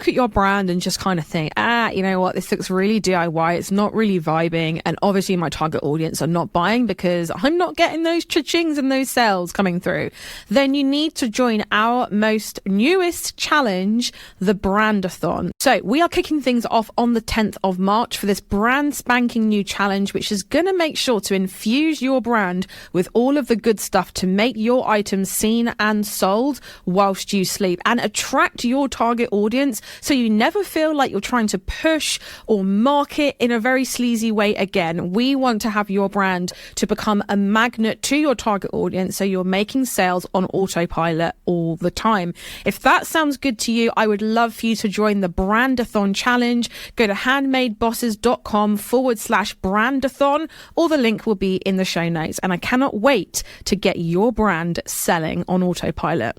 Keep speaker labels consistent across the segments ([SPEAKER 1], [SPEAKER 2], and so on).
[SPEAKER 1] look at your brand and just kind of think, you know what, this looks really DIY, it's not really vibing, and obviously my target audience are not buying because I'm not getting those cha-chings and those sales coming through, then you need to join our most newest challenge, the Brandathon. So we are kicking things off on the 10th of March for this brand spanking new challenge, which is going to make sure to infuse your brand with all of the good stuff to make your items seen and sold whilst you sleep and attract your target audience so you never feel like you're trying to push or market in a very sleazy way again. We want to have your brand to become a magnet to your target audience so you're making sales on autopilot all the time. If that sounds good to you, I would love for you to join the Brandathon challenge. Go to handmadebosses.com/Brandathon, or the link will be in the show notes. And I cannot wait to get your brand selling on autopilot.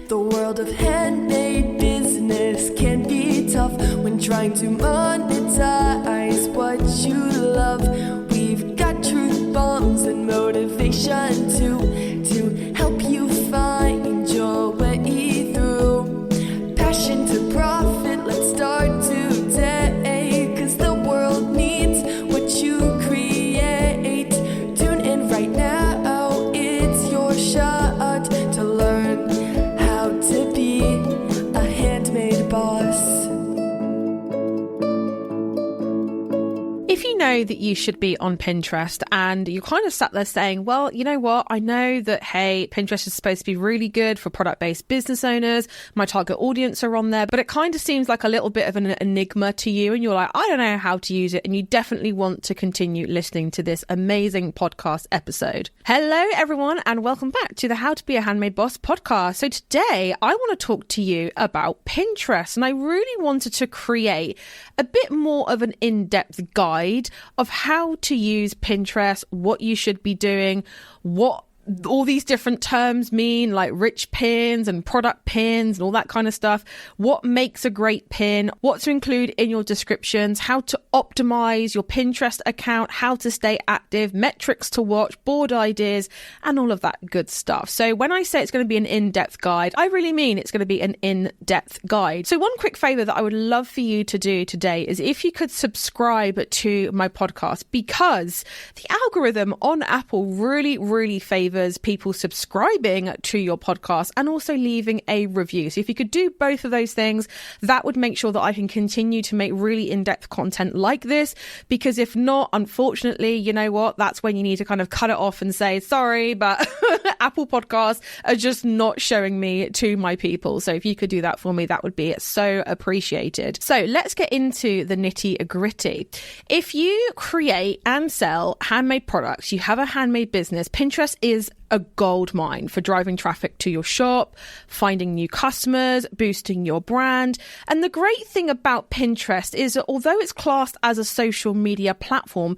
[SPEAKER 2] The world of handmade business can be tough when trying to monetize what you love. We've got truth bombs and motivation to help you find your way through. Passion to profit, let's start today, 'cause the world needs what you create. Tune in right now, it's your shot to learn how to be a handmade boss.
[SPEAKER 1] If you know that you should be on Pinterest and you kind of sat there saying, well, you know what, I know that, hey, Pinterest is supposed to be really good for product-based business owners. My target audience are on there, but it kind of seems like a little bit of an enigma to you. And you're like, I don't know how to use it. And you definitely want to continue listening to this amazing podcast episode. Hello, everyone, and welcome back to the How to Be a Handmade Boss podcast. So today I want to talk to you about Pinterest. And I really wanted to create a bit more of an in-depth guide of how to use Pinterest, what you should be doing, what all these different terms mean, like rich pins and product pins and all that kind of stuff, what makes a great pin, what to include in your descriptions, how to optimize your Pinterest account, how to stay active, metrics to watch, board ideas, and all of that good stuff. So when I say it's going to be an in-depth guide, I really mean it's going to be an in-depth guide. So one quick favor that I would love for you to do today is if you could subscribe to my podcast, because the algorithm on Apple really favors people subscribing to your podcast and also leaving a review. So if you could do both of those things, that would make sure that I can continue to make really in-depth content like this, because if not, unfortunately, you know what, that's when you need to kind of cut it off and say, sorry, but Apple Podcasts are just not showing me to my people. So if you could do that for me, that would be so appreciated. So let's get into the nitty-gritty. If you create and sell handmade products, you have a handmade business, Pinterest is a gold mine for driving traffic to your shop, finding new customers, boosting your brand. And the great thing about Pinterest is that although it's classed as a social media platform,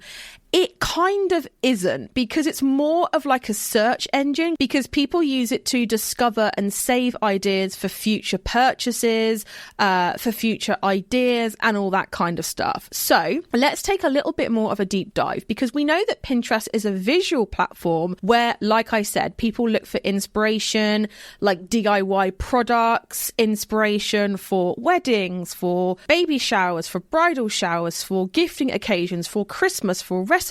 [SPEAKER 1] it kind of isn't, because it's more of like a search engine, because people use it to discover and save ideas for future purchases, for future ideas and all that kind of stuff. So let's take a little bit more of a deep dive, because we know that Pinterest is a visual platform where, like I said, people look for inspiration, like DIY products, inspiration for weddings, for baby showers, for bridal showers, for gifting occasions, for Christmas, for recipes.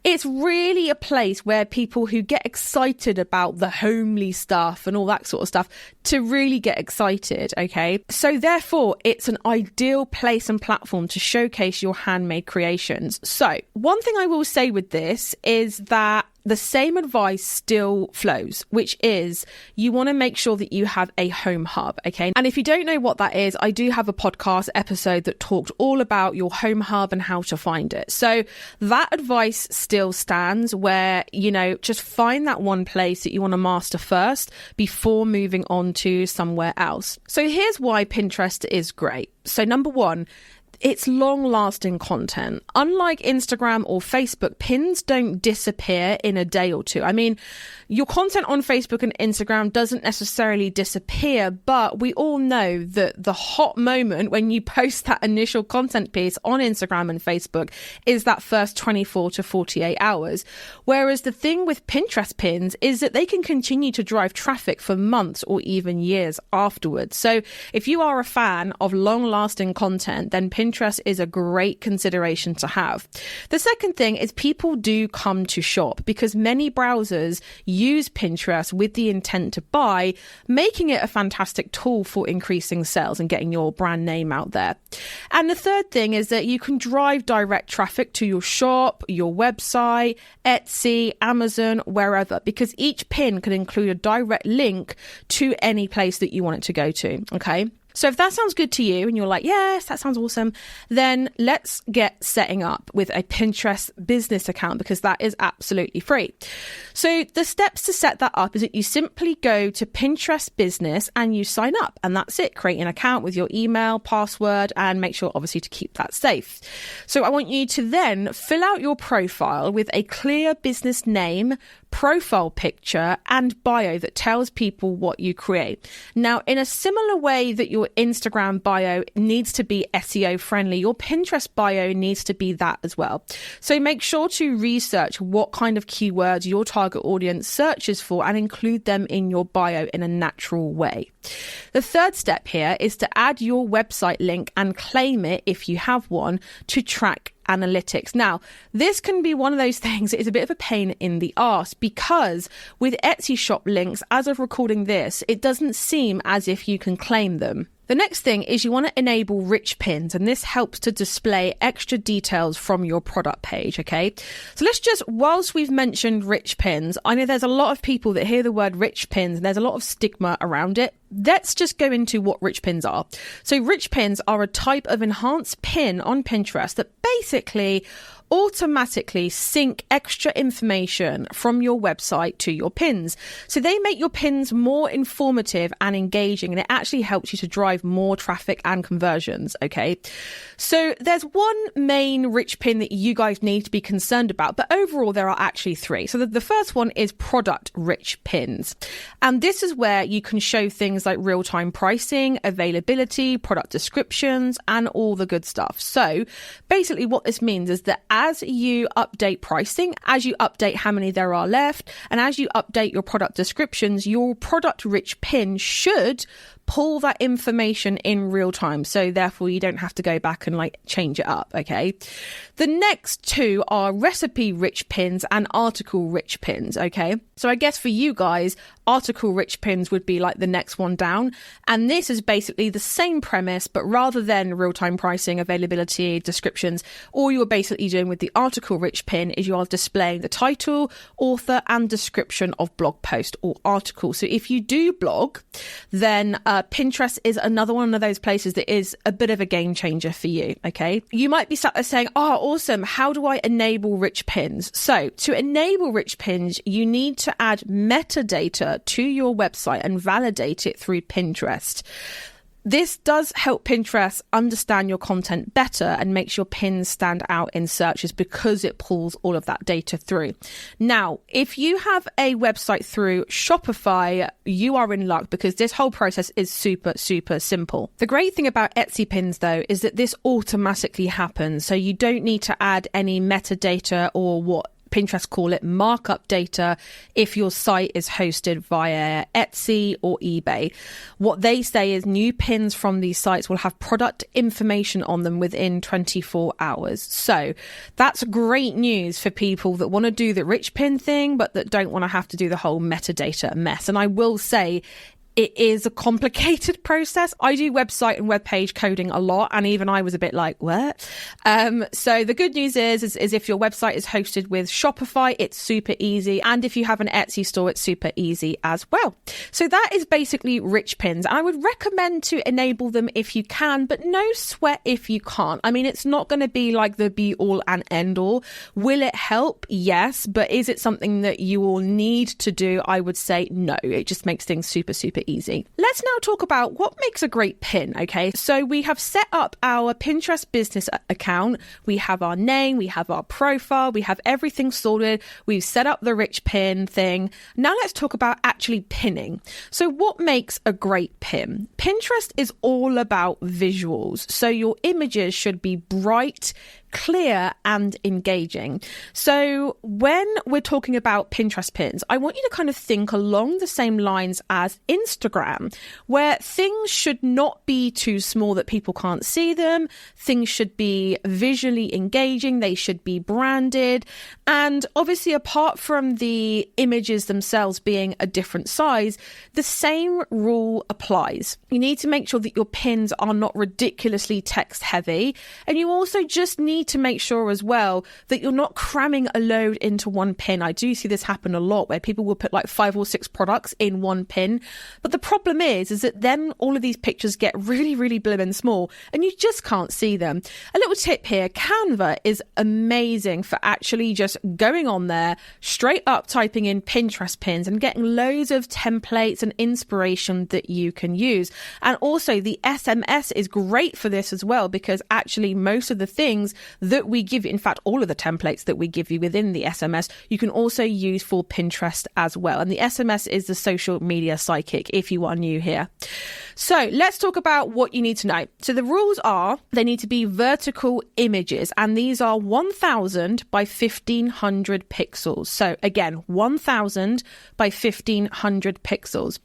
[SPEAKER 1] It's really a place where people who get excited about the homely stuff and all that sort of stuff to really get excited, okay? So therefore, it's an ideal place and platform to showcase your handmade creations. So one thing I will say with this is that the same advice still flows, which is you want to make sure that you have a home hub, okay? And if you don't know what that is, I do have a podcast episode that talked all about your home hub and how to find it. So that advice still stands, where, you know, just find that one place that you want to master first before moving on to somewhere else. So here's why Pinterest is great. So number one, it's long-lasting content. Unlike Instagram or Facebook, pins don't disappear in a day or two. I mean, your content on Facebook and Instagram doesn't necessarily disappear, but we all know that the hot moment when you post that initial content piece on Instagram and Facebook is that first 24 to 48 hours. Whereas the thing with Pinterest pins is that they can continue to drive traffic for months or even years afterwards. So if you are a fan of long-lasting content, then Pinterest is a great consideration to have. The second thing is people do come to shop because many browsers use Pinterest with the intent to buy, making it a fantastic tool for increasing sales and getting your brand name out there. And the third thing is that you can drive direct traffic to your shop, your website, Etsy, Amazon, wherever, because each pin can include a direct link to any place that you want it to go to. Okay. So if that sounds good to you and you're like, yes, that sounds awesome, then let's get setting up with a Pinterest business account because that is absolutely free. So the steps to set that up is that you simply go to Pinterest Business and you sign up, and that's it. Create an account with your email, password, and make sure obviously to keep that safe. So I want you to then fill out your profile with a clear business name, profile picture, and bio that tells people what you create. Now, in a similar way that your Instagram bio needs to be SEO friendly, your Pinterest bio needs to be that as well. So make sure to research what kind of keywords your target audience searches for and include them in your bio in a natural way. The third step here is to add your website link and claim it if you have one to track analytics. Now, this can be one of those things that is a bit of a pain in the arse because with Etsy shop links, as of recording this, it doesn't seem as if you can claim them. The next thing is you want to enable rich pins, and this helps to display extra details from your product page, okay? So let's just, whilst we've mentioned rich pins, I know there's a lot of people that hear the word rich pins and there's a lot of stigma around it. Let's just go into what rich pins are. So rich pins are a type of enhanced pin on Pinterest that basically automatically sync extra information from your website to your pins. So they make your pins more informative and engaging, and it actually helps you to drive more traffic and conversions, okay? So there's one main rich pin that you guys need to be concerned about, but overall there are actually three. So the first one is product rich pins. And this is where you can show things like real-time pricing, availability, product descriptions, and all the good stuff. So basically what this means is that as you update pricing, as you update how many there are left, and as you update your product descriptions, your product rich pin should pull that information in real time. So therefore you don't have to go back and change it up. Okay. The next two are recipe rich pins and article rich pins. Okay. So I guess for you guys, article rich pins would be like the next one down. And this is basically the same premise, but rather than real-time pricing, availability, descriptions, all you're basically doing with the article rich pin is you are displaying the title, author, and description of blog post or article. So if you do blog, then Pinterest is another one of those places that is a bit of a game changer for you. Okay. You might be sat there saying, oh, awesome. How do I enable rich pins? So to enable rich pins, you need to add metadata to your website and validate it through Pinterest. This does help Pinterest understand your content better and makes your pins stand out in searches because it pulls all of that data through. Now, if you have a website through Shopify, you are in luck because this whole process is super, super simple. The great thing about Etsy pins, though, is that this automatically happens. So you don't need to add any metadata or what Pinterest call it markup data if your site is hosted via Etsy or eBay. What they say is new pins from these sites will have product information on them within 24 hours. So that's great news for people that want to do the rich pin thing, but that don't want to have to do the whole metadata mess. And I will say, it is a complicated process. I do website and web page coding a lot, and even I was a bit like, what? So the good news is if your website is hosted with Shopify, it's super easy. And if you have an Etsy store, it's super easy as well. So that is basically rich pins. And I would recommend to enable them if you can, but no sweat if you can't. I mean, it's not going to be like the be all and end all. Will it help? Yes. But is it something that you will need to do? I would say no. It just makes things super, super super easy. Let's now talk about what makes a great pin, okay? So we have set up our Pinterest business account. We have our name, we have our profile, we have everything sorted. We've set up the rich pin thing. Now let's talk about actually pinning. So what makes a great pin? Pinterest is all about visuals. So your images should be bright, clear and engaging. So when we're talking about Pinterest pins, I want you to kind of think along the same lines as Instagram, where things should not be too small that people can't see them. Things should be visually engaging. They should be branded. And obviously, apart from the images themselves being a different size, the same rule applies. You need to make sure that your pins are not ridiculously text heavy. And you also just need to make sure as well that you're not cramming a load into one pin. I do see this happen a lot where people will put like 5 or 6 products in one pin. But the problem is that then all of these pictures get really, really blim and small and you just can't see them. A little tip here, Canva is amazing for actually just going on there, straight up typing in Pinterest pins and getting loads of templates and inspiration that you can use. And also the SMS is great for this as well, because actually most of the things that we give you, in fact, all of the templates that we give you within the SMS, you can also use for Pinterest as well. And the SMS is the social media psychic if you are new here. So let's talk about what you need to know. So the rules are they need to be vertical images, and these are 1000 by 1500 pixels. So again, 1000 by 1500 pixels.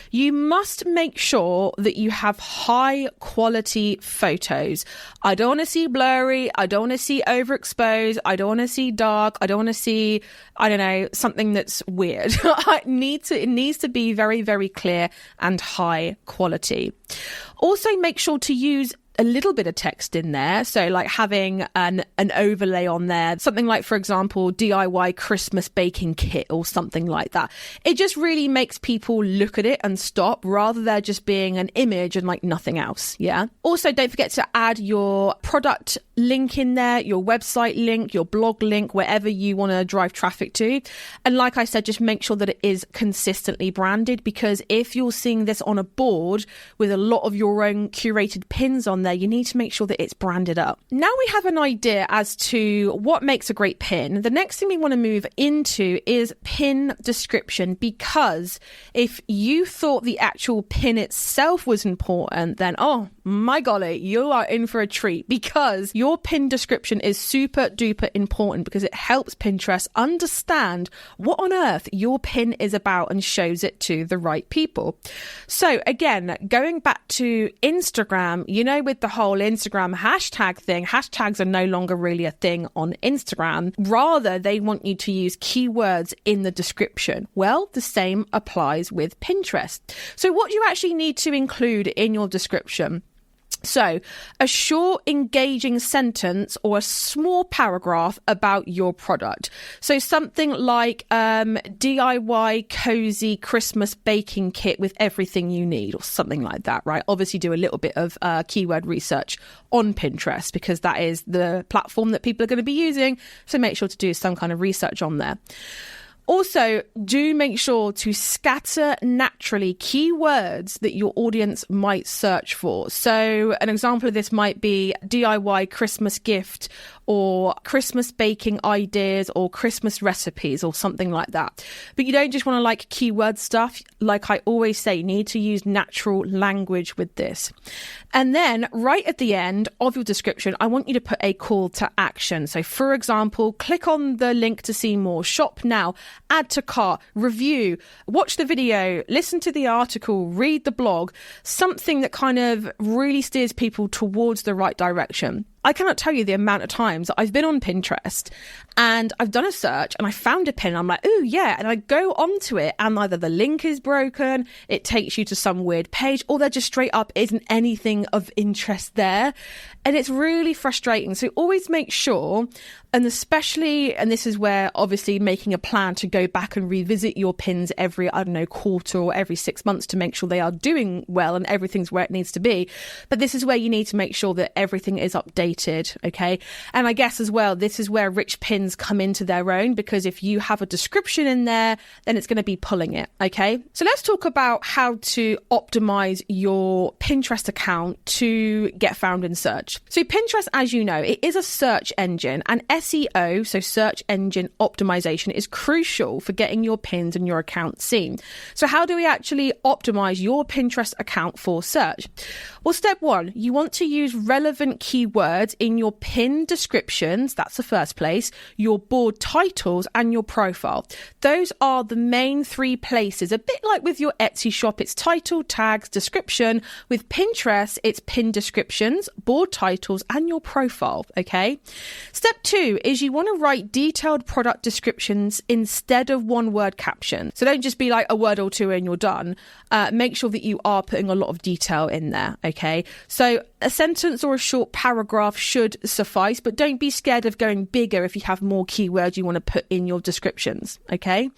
[SPEAKER 1] You must make sure that you have high quality photos. I don't want to see blurry. I don't want to see overexposed. I don't want to see dark. I don't want to see, I don't know, something that's weird. It needs to be very, very clear and high quality. Also, make sure to use a little bit of text in there. So like having an overlay on there, something like, for example, DIY Christmas baking kit or something like that. It just really makes people look at it and stop rather than just being an image and like nothing else. Yeah. Also, don't forget to add your product link in there, your website link, your blog link, wherever you want to drive traffic to. And like I said, just make sure that it is consistently branded, because if you're seeing this on a board with a lot of your own curated pins on there, you need to make sure that it's branded up. Now we have an idea as to what makes a great pin. The next thing we want to move into is pin description, because if you thought the actual pin itself was important, then oh my golly, you are in for a treat, because your pin description is super duper important, because it helps Pinterest understand what on earth your pin is about and shows it to the right people. So again, going back to Instagram, you know, with the whole Instagram hashtag thing, hashtags are no longer really a thing on Instagram. Rather, they want you to use keywords in the description. Well, the same applies with Pinterest. So what do you actually need to include in your description? So a short, engaging sentence or a small paragraph about your product. So something like DIY cozy Christmas baking kit with everything you need, or something like that, right? Obviously do a little bit of keyword research on Pinterest, because that is the platform that people are going to be using. So make sure to do some kind of research on there. Also, do make sure to scatter naturally keywords that your audience might search for. So an example of this might be DIY Christmas gift, or Christmas baking ideas, or Christmas recipes, or something like that. But you don't just want to like keyword stuff. Like I always say, you need to use natural language with this. And then right at the end of your description, I want you to put a call to action. So for example, click on the link to see more, shop now, add to cart, review, watch the video, listen to the article, read the blog, something that kind of really steers people towards the right direction. I cannot tell you the amount of times that I've been on Pinterest and I've done a search and I found a pin. I'm like, oh yeah. And I go onto it and either the link is broken, it takes you to some weird page, or there just straight up isn't anything of interest there. And it's really frustrating. So always make sure, and especially, and this is where obviously making a plan to go back and revisit your pins every, I don't know, quarter or every 6 months to make sure they are doing well and everything's where it needs to be. But this is where you need to make sure that everything is updated. Okay. And I guess as well, this is where rich pins pins come into their own, because if you have a description in there, then it's going to be pulling it. Okay. So let's talk about how to optimize your Pinterest account to get found in search. So Pinterest, as you know, it is a search engine, and SEO, so search engine optimization, is crucial for getting your pins and your account seen. So how do we actually optimize your Pinterest account for search? Well, step one, you want to use relevant keywords in your pin descriptions. That's the first place, your board titles, and your profile. Those are the main three places. A bit like with your Etsy shop, it's title, tags, description. With Pinterest, it's pin descriptions, board titles, and your profile. Okay. Step two is you want to write detailed product descriptions instead of one word caption. So don't just be like a word or two and you're done. Make sure that you are putting a lot of detail in there. Okay. So a sentence or a short paragraph should suffice, but don't be scared of going bigger if you have more keywords you want to put in your descriptions. Okay.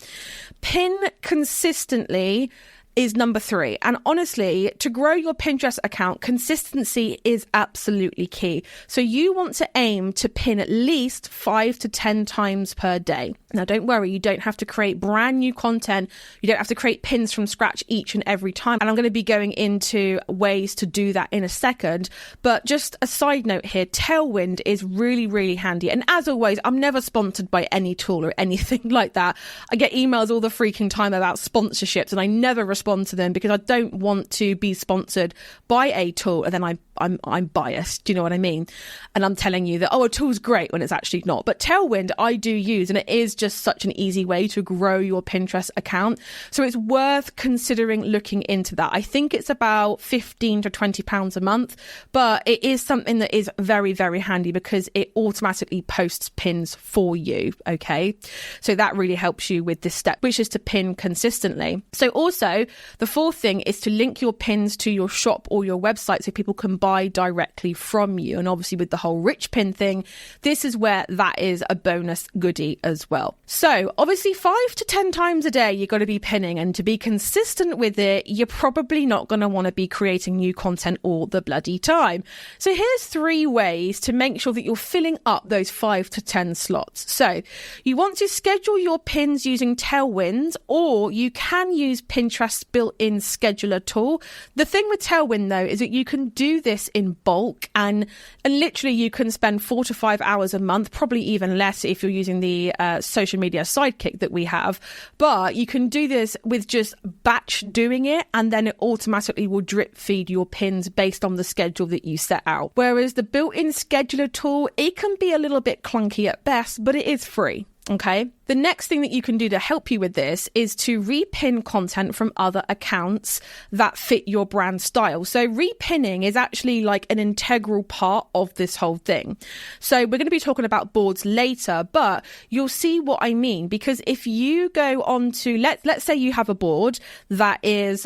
[SPEAKER 1] Pin consistently is number three. And honestly, to grow your Pinterest account, consistency is absolutely key. So you want to aim to pin at least 5 to 10 times per day. Now, don't worry, you don't have to create brand new content. You don't have to create pins from scratch each and every time. And I'm going to be going into ways to do that in a second. But just a side note here, Tailwind is really, really handy. And as always, I'm never sponsored by any tool or anything like that. I get emails all the freaking time about sponsorships, and I never respond to them because I don't want to be sponsored by a tool and then I'm biased. Do you know what I mean? And I'm telling you that, oh, a tool's great when it's actually not. But Tailwind I do use, and it is just such an easy way to grow your Pinterest account. So it's worth considering looking into that. I think it's about £15 to £20 a month, but it is something that is very, very handy because it automatically posts pins for you. Okay. So that really helps you with this step, which is to pin consistently. So also, the fourth thing is to link your pins to your shop or your website so people can buy directly from you. And obviously with the whole rich pin thing, this is where that is a bonus goodie as well. So obviously 5 to 10 times a day, you've got to be pinning, and to be consistent with it, you're probably not going to want to be creating new content all the bloody time. So here's 3 ways to make sure that you're filling up those 5 to 10 slots. So you want to schedule your pins using Tailwind, or you can use Pinterest's built-in scheduler tool. The thing with Tailwind though is that you can do this in bulk, and literally you can spend 4 to 5 hours a month, probably even less if you're using the social media sidekick that we have. But you can do this with just batch doing it, and then it automatically will drip feed your pins based on the schedule that you set out. Whereas the built-in scheduler tool, it can be a little bit clunky at best, but it is free. Okay. The next thing that you can do to help you with this is to repin content from other accounts that fit your brand style. So repinning is actually like an integral part of this whole thing. So we're going to be talking about boards later, but you'll see what I mean, because if you go on to, let's say you have a board that is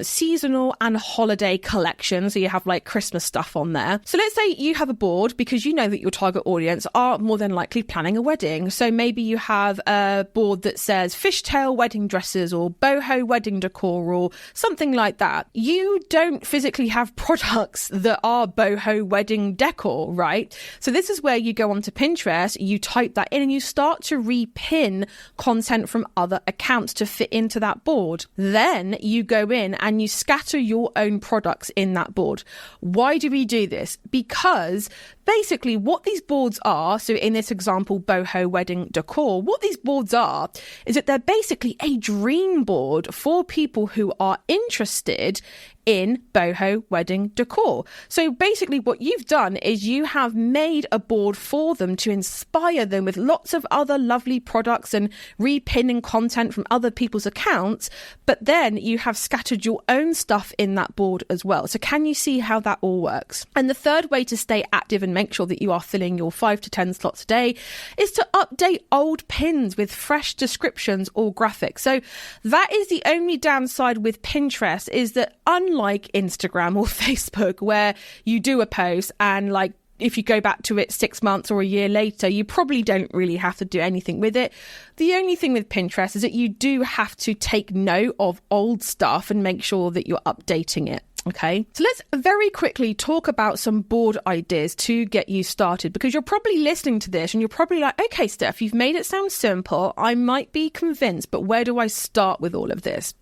[SPEAKER 1] seasonal and holiday collection. So you have like Christmas stuff on there. So let's say you have a board because you know that your target audience are more than likely planning a wedding. So maybe you have a board that says fishtail wedding dresses or boho wedding decor or something like that. You don't physically have products that are boho wedding decor, right? So this is where you go onto Pinterest, you type that in, and you start to repin content from other accounts to fit into that board. Then you go in and you scatter your own products in that board. Why do we do this? Because basically what these boards are, so in this example, boho wedding decor, what these boards are is that they're basically a dream board for people who are interested in boho wedding decor. So basically what you've done is you have made a board for them to inspire them with lots of other lovely products and repinning content from other people's accounts, but then you have scattered your own stuff in that board as well. So can you see how that all works? And the third way to stay active and make sure that you are filling your 5 to 10 slots a day is to update old pins with fresh descriptions or graphics. So that is the only downside with Pinterest, is that unlike Instagram or Facebook, where you do a post and like if you go back to it 6 months or a year later, you probably don't really have to do anything with it. The only thing with Pinterest is that you do have to take note of old stuff and make sure that you're updating it. Okay, so let's very quickly talk about some board ideas to get you started, because you're probably listening to this and you're probably like, okay, Steph, you've made it sound simple. I might be convinced, but where do I start with all of this?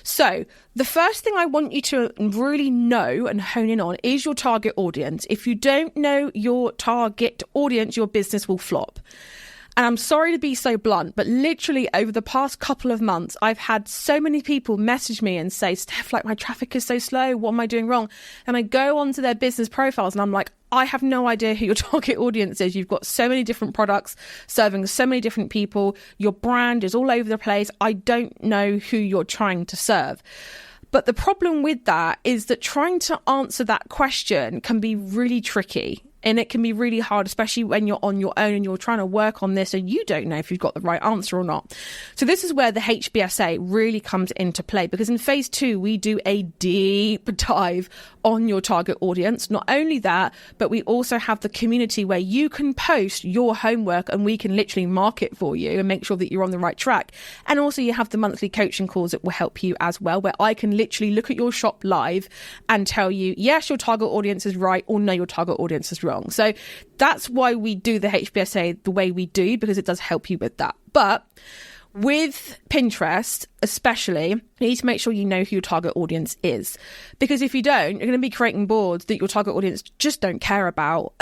[SPEAKER 1] So the first thing I want you to really know and hone in on is your target audience. If you don't know your target audience, your business will flop. And I'm sorry to be so blunt, but literally over the past couple of months, I've had so many people message me and say, Steph, like my traffic is so slow. What am I doing wrong? And I go onto their business profiles and I'm like, I have no idea who your target audience is. You've got so many different products serving so many different people. Your brand is all over the place. I don't know who you're trying to serve. But the problem with that is that trying to answer that question can be really tricky. And it can be really hard, especially when you're on your own and you're trying to work on this and you don't know if you've got the right answer or not. So this is where the HBSA really comes into play, because in phase 2, we do a deep dive on your target audience. Not only that, but we also have the community where you can post your homework and we can literally mark it for you and make sure that you're on the right track. And also you have the monthly coaching calls that will help you as well, where I can literally look at your shop live and tell you, yes, your target audience is right, or no, your target audience is wrong. So that's why we do the HBSA the way we do, because it does help you with that. But with Pinterest, especially, you need to make sure you know who your target audience is. Because if you don't, you're going to be creating boards that your target audience just don't care about.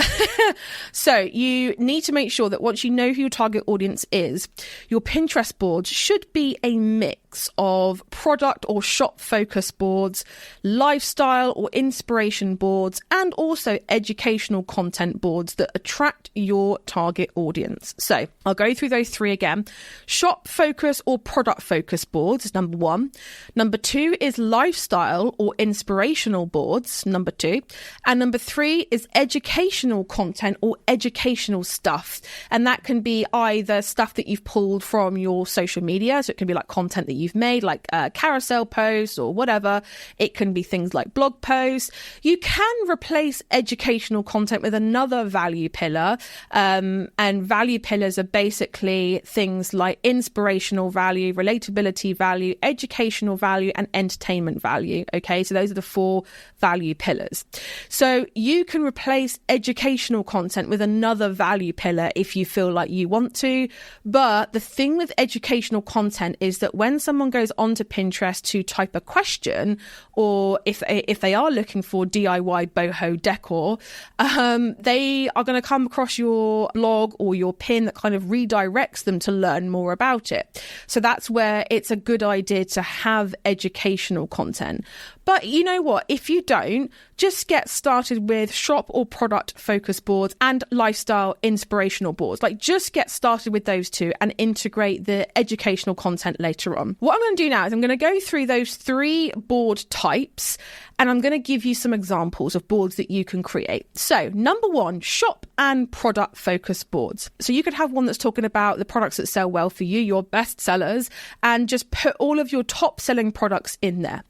[SPEAKER 1] So you need to make sure that once you know who your target audience is, your Pinterest boards should be a mix of product or shop focus boards, lifestyle or inspiration boards, and also educational content boards that attract your target audience. So I'll go through those 3 again. Shop focus or product focus boards is number 1. Number 2 is lifestyle or inspirational boards, number 2. And number 3 is educational content or educational stuff. And that can be either stuff that you've pulled from your social media. So it can be like content that you've made, like carousel posts or whatever. It can be things like blog posts. You can replace educational content with another value pillar. And value pillars are basically things like inspirational value, relatability value, educational value, and entertainment value. Okay, so those are the 4 value pillars. So you can replace educational content with another value pillar if you feel like you want to. But the thing with educational content is that when someone goes onto Pinterest to type a question, or if they are looking for DIY boho decor, they are going to come across your blog or your pin that kind of redirects them to learn more about it. So that's where it's a good idea to have educational content. But you know what? If you don't, just get started with shop or product focus boards and lifestyle inspirational boards. Like, just get started with those 2 and integrate the educational content later on. What I'm going to do now is I'm going to go through those 3 board types, and I'm going to give you some examples of boards that you can create. So number 1, shop and product focus boards. So you could have one that's talking about the products that sell well for you, your best sellers, and just put all of your top selling products in there.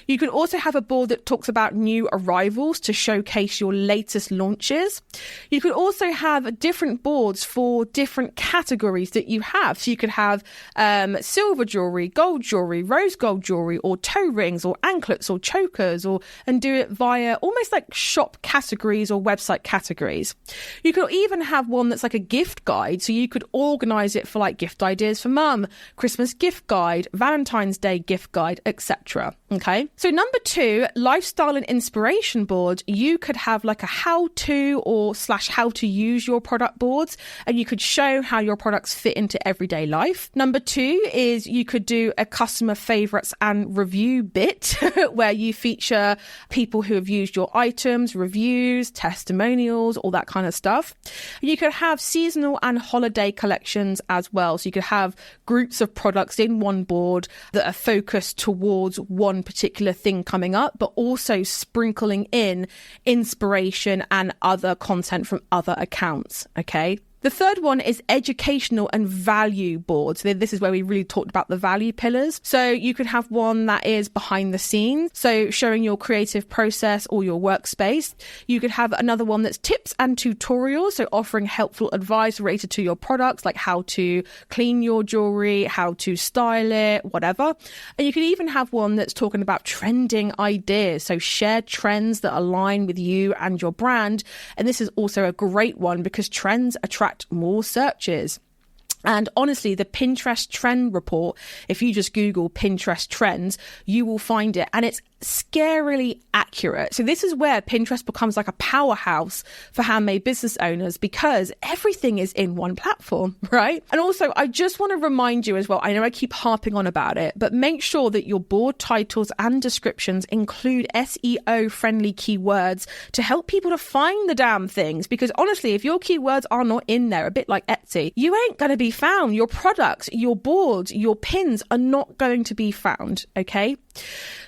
[SPEAKER 1] You can also have a board that talks about new arrivals to showcase your latest launches. You could also have different boards for different categories that you have. So you could have silver jewelry, gold jewelry, rose gold jewelry, or toe rings, or anklets, or chokers, and do it via almost like shop categories or website categories. You could even have one that's like a gift guide. So you could organize it for like gift ideas for mum, Christmas gift guide, Valentine's Day gift guide, etc. Okay, so number 2, lifestyle and inspiration board. You could have like a how-to or / how to use your product boards, and you could show how your products fit into everyday life. Number 2 is you could do a customer favorites and review bit where you feature people who have used your items, reviews, testimonials, all that kind of stuff. You could have seasonal and holiday collections as well. So you could have groups of products in one board that are focused towards one particular thing coming up, but also sprinkling in inspiration and other content from other accounts. Okay. The third one is educational and value boards. This is where we really talked about the value pillars. So you could have one that is behind the scenes, so showing your creative process or your workspace. You could have another one that's tips and tutorials, so offering helpful advice related to your products, like how to clean your jewelry, how to style it, whatever. And you could even have one that's talking about trending ideas, so share trends that align with you and your brand. And this is also a great one because trends attract more searches. And honestly, the Pinterest trend report, if you just Google Pinterest trends, you will find it. And it's scarily accurate. So this is where Pinterest becomes like a powerhouse for handmade business owners because everything is in one platform, right? And also, I just want to remind you as well, I know I keep harping on about it, but make sure that your board titles and descriptions include SEO friendly keywords to help people to find the damn things. Because honestly, if your keywords are not in there, a bit like Etsy, you ain't going to be found. Your products, your boards, your pins are not going to be found, okay?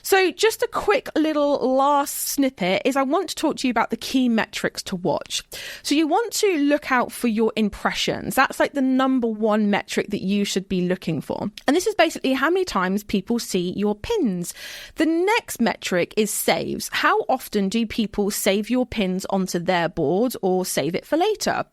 [SPEAKER 1] So just a quick little last snippet is I want to talk to you about the key metrics to watch. So you want to look out for your impressions. That's like the number one metric that you should be looking for. And this is basically how many times people see your pins. The next metric is saves. How often do people save your pins onto their board or save it for later?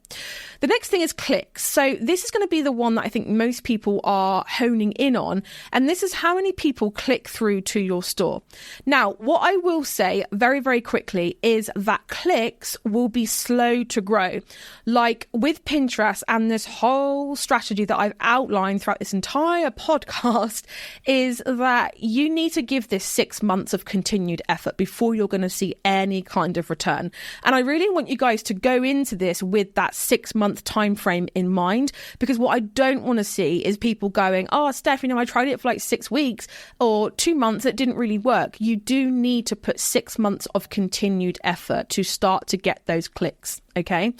[SPEAKER 1] The next thing is clicks. So this is going to be the one that I think most people are honing in on. And this is how many people click through to your store. Now, what I will say very, very quickly is that clicks will be slow to grow. Like with Pinterest and this whole strategy that I've outlined throughout this entire podcast is that you need to give this 6 months of continued effort before you're going to see any kind of return. And I really want you guys to go into this with that 6 month time frame in mind, because what I don't want to see is people going, oh, Steph, I tried it for like 6 weeks or 2 months. It didn't really work. You do need to put 6 months of continued effort to start to get those clicks. Okay.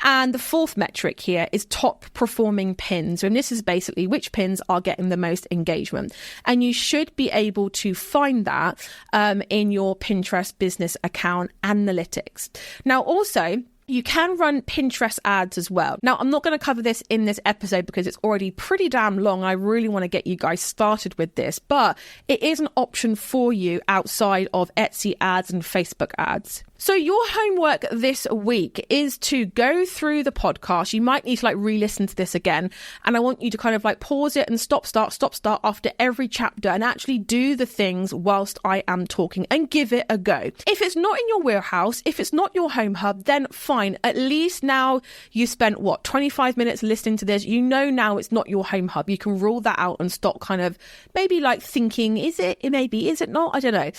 [SPEAKER 1] And the fourth metric here is top performing pins. And this is basically which pins are getting the most engagement. And you should be able to find that in your Pinterest business account analytics. Now, also, you can run Pinterest ads as well. Now, I'm not going to cover this in this episode because it's already pretty damn long. I really want to get you guys started with this, but it is an option for you outside of Etsy ads and Facebook ads. So your homework this week is to go through the podcast. You might need to re-listen to this again. And I want you to kind of pause it and stop, start after every chapter and actually do the things whilst I am talking and give it a go. If it's not in your wheelhouse, if it's not your home hub, then fine. At least now you spent 25 minutes listening to this. You know now it's not your home hub. You can rule that out and stop kind of maybe thinking, is it? Maybe, is it not? I don't know.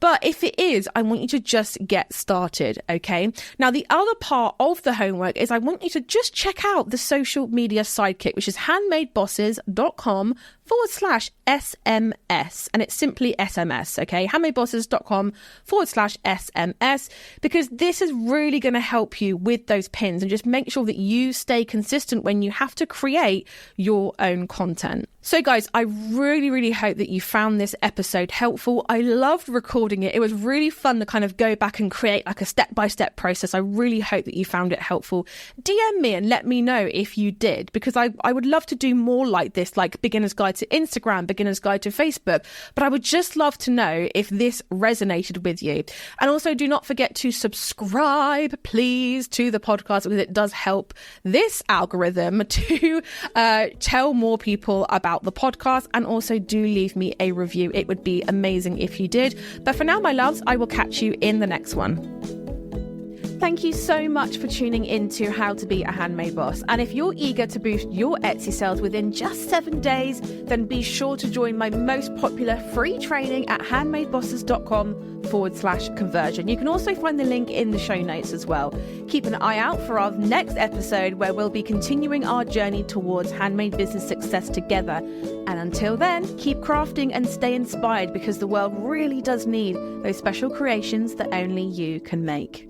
[SPEAKER 1] But if it is, I want you to just get started, okay? Now, the other part of the homework is I want you to just check out the social media sidekick, which is handmadebosses.com/SMS. And it's simply SMS, okay? handmadebosses.com/SMS, because this is really going to help you with those pins and just make sure that you stay consistent when you have to create your own content. So guys, I really, really hope that you found this episode helpful. I loved recording it. It was really fun to kind of go back and create a step-by-step process. I really hope that you found it helpful. DM me and let me know if you did, because I would love to do more like this, like Beginner's Guide to Instagram, Beginner's Guide to Facebook. But I would just love to know if this resonated with you. And also do not forget to subscribe, please, to the podcast, because it does help this algorithm to tell more people about the podcast. And also do leave me a review. It would be amazing if you did. But for now, my loves, I will catch you in the next one. Thank you so much for tuning in to How to Be a Handmade Boss. And if you're eager to boost your Etsy sales within just 7 days, then be sure to join my most popular free training at handmadebosses.com/conversion. You can also find the link in the show notes as well. Keep an eye out for our next episode, where we'll be continuing our journey towards handmade business success together. And until then, keep crafting and stay inspired, because the world really does need those special creations that only you can make.